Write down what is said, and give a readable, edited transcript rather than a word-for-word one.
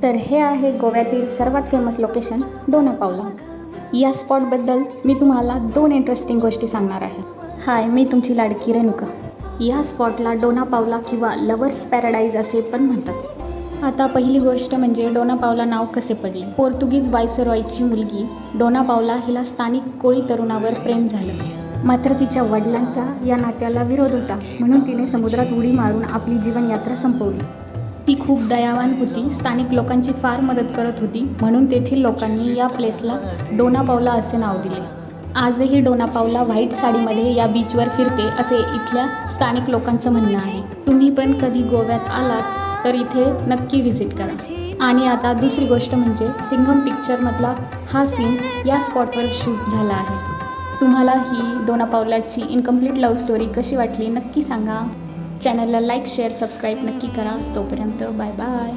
तर हे आहे गोव्यातील सर्वात फेमस लोकेशन डोना पावला. या स्पॉटबद्दल मी तुम्हाला 2 इंटरेस्टिंग गोष्टी सांगणार आहे. हाय, मी तुमची लाडकी रेणुका. या स्पॉटला डोना पावला किंवा लवर्स पॅराडाईज असे पण म्हणतात. आता पहिली गोष्ट म्हणजे डोना पावला नाव कसे पडले. पोर्तुगीज व्हायसरॉयची मुलगी डोना पावला हिला स्थानिक कोळी तरुणावर प्रेम झालं. मात्र तिच्या वडिलांचा या नात्याला विरोध होता, म्हणून तिने समुद्रात उडी मारून आपली जीवनयात्रा संपवली. ती खूप दयावान होती, स्थानिक लोकांची फार मदत करत होती, म्हणून तेथील लोकांनी या प्लेसला डोना पावला असे नाव दिले. आजही डोना पावला व्हाईट साडीमध्ये या बीचवर फिरते असे इथल्या स्थानिक लोकांचं म्हणणं आहे. तुम्ही पण कधी गोव्यात आलात तर इथे नक्की व्हिजिट करा. आणि आता दुसरी गोष्ट म्हणजे सिंघम पिक्चरमधला हा सीन या स्पॉटवर शूट झाला आहे. तुम्हाला ही डोना पावलाची इनकम्प्लीट लव्ह स्टोरी कशी वाटली नक्की सांगा. चॅनलला लाईक, शेअर, सबस्क्राईब नक्की करा. तोपर्यंत बाय बाय.